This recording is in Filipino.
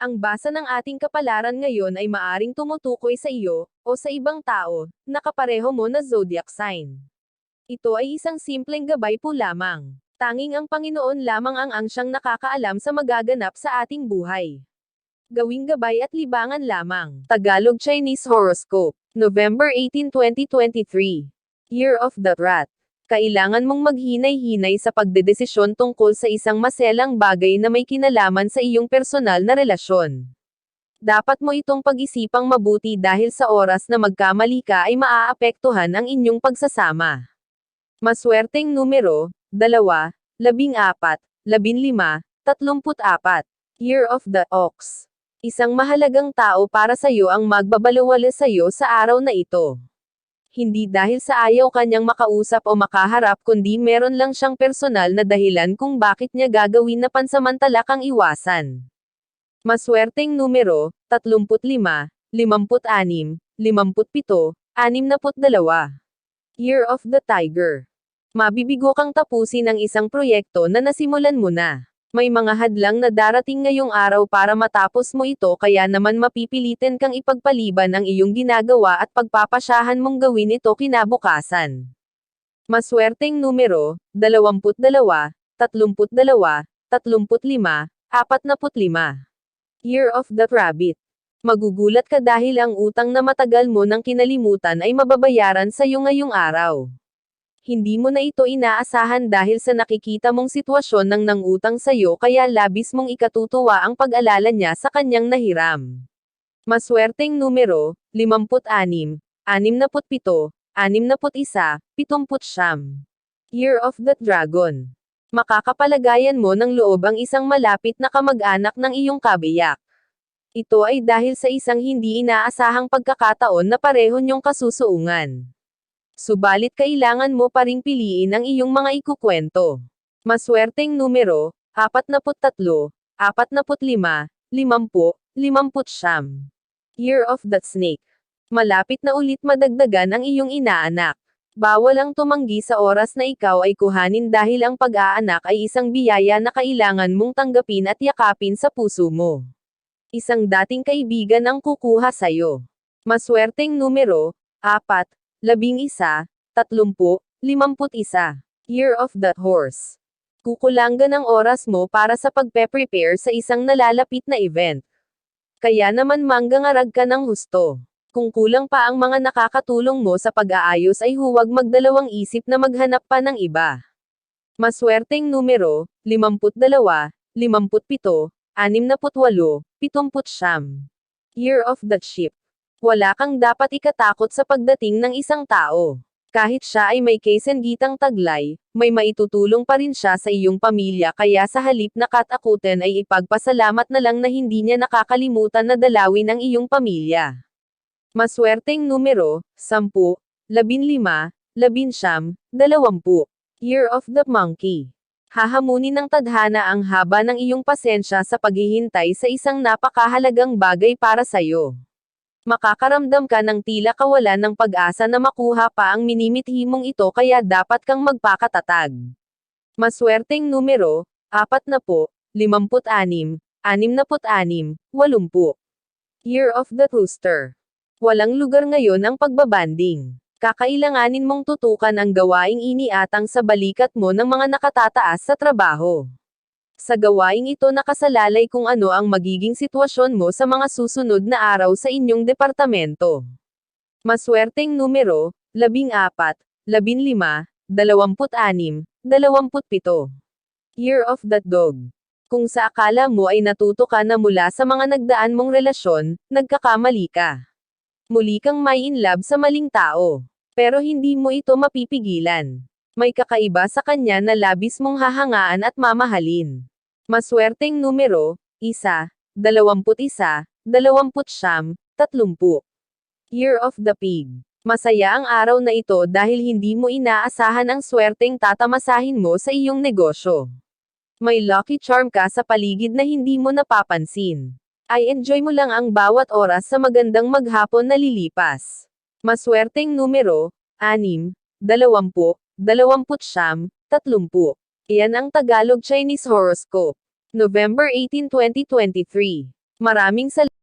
Ang basa ng ating kapalaran ngayon ay maaring tumutukoy sa iyo, o sa ibang tao, na kapareho mo na zodiac sign. Ito ay isang simpleng gabay po lamang. Tanging ang Panginoon lamang ang siyang nakakaalam sa magaganap sa ating buhay. Gawing gabay at libangan lamang. Tagalog Chinese Horoscope. November 18, 2023. Year of the Rat. Kailangan mong maghinay-hinay sa pagdedesisyon tungkol sa isang maselang bagay na may kinalaman sa iyong personal na relasyon. Dapat mo itong pag-isipang mabuti dahil sa oras na magkamali ka ay maaapektuhan ang inyong pagsasama. Maswerteng numero, 2, 14, 15, 34. Year of the Ox. Isang mahalagang tao para sa iyo ang magbabalewala sa iyo sa araw na ito. Hindi dahil sa ayaw kanyang makausap o makaharap kundi meron lang siyang personal na dahilan kung bakit niya gagawin na pansamantala kang iwasan. Maswerteng numero, 35, 56, 57, 62. Year of the Tiger. Mabibigo kang tapusin ang isang proyekto na nasimulan mo na. May mga hadlang na darating ngayong araw para matapos mo ito kaya naman mapipilitin kang ipagpaliban ang iyong ginagawa at pagpapasyahan mong gawin ito kinabukasan. Maswerteng numero, 22, 32, 35, 45. Year of the Rabbit. Magugulat ka dahil ang utang na matagal mo nang kinalimutan ay mababayaran sa iyo ngayong araw. Hindi mo na ito inaasahan dahil sa nakikita mong sitwasyon ng nangutang sa iyo kaya labis mong ikatutuwa ang pag-alala niya sa kanyang nahiram. Maswerteng numero, 56, 67, 61, 70. Year of the Dragon. Makakapalagayan mo ng loob ang isang malapit na kamag-anak ng iyong kabiyak. Ito ay dahil sa isang hindi inaasahang pagkakataon na pareho niyong kasusuungan. Subalit kailangan mo pa ring piliin ang iyong mga ikukwento. Maswerteng numero, 43, 45, 50, 50. Year of the Snake. Malapit na ulit madagdagan ang iyong inaanak. Bawal ang tumanggi sa oras na ikaw ay kuhanin dahil ang pag-aanak ay isang biyaya na kailangan mong tanggapin at yakapin sa puso mo. Isang dating kaibigan ang kukuha sa'yo. Maswerteng numero, 4, 11, 30, 51. Year of the Horse. Kukulanggan ang oras mo para sa pagpe-prepare sa isang nalalapit na event. Kaya naman manggangarag ka ng husto. Kung kulang pa ang mga nakakatulong mo sa pag-aayos ay huwag magdalawang isip na maghanap pa ng iba. Maswerteng numero, 52, 57, 68, 70. Year of the Sheep. Wala kang dapat ikatakot sa pagdating ng isang tao. Kahit siya ay may kesengitang taglay, may maitutulong pa rin siya sa iyong pamilya kaya sa halip na katakutin ay ipagpasalamat na lang na hindi niya nakakalimutan na dalawin ang iyong pamilya. Maswerteng numero, 10, 15, 19, 20. Year of the Monkey. Hahamunin ng tadhana ang haba ng iyong pasensya sa paghihintay sa isang napakahalagang bagay para sa iyo. Makakaramdam ka ng tila kawalan ng pag-asa na makuha pa ang minimithi mong ito kaya dapat kang magpakatatag. Maswerteng numero, 40, 56, 66, 80. Year of the Rooster. Walang lugar ngayon ang pagbabanding. Kakailanganin mong tutukan ang gawaing iniatang sa balikat mo ng mga nakatataas sa trabaho. Sa gawaing ito nakasalalay kung ano ang magiging sitwasyon mo sa mga susunod na araw sa inyong departamento. Maswerteng numero, 14, 15, 26, 27. Year of the Dog. Kung sa akala mo ay natuto ka na mula sa mga nagdaan mong relasyon, nagkakamali ka. Muli kang may in love sa maling tao. Pero hindi mo ito mapipigilan. May kakaiba sa kanya na labis mong hahangaan at mamahalin. Maswerteng numero, 1, 21, 29, 30. Year of the Pig. Masaya ang araw na ito dahil hindi mo inaasahan ang swerteng tatamasahin mo sa iyong negosyo. May lucky charm ka sa paligid na hindi mo napapansin. Ay enjoy mo lang ang bawat oras sa magandang maghapon na lilipas. Maswerteng numero, 6, 20, 29, 30. Iyan ang Tagalog Chinese Horoscope. November 18, 2023. Maraming salamat.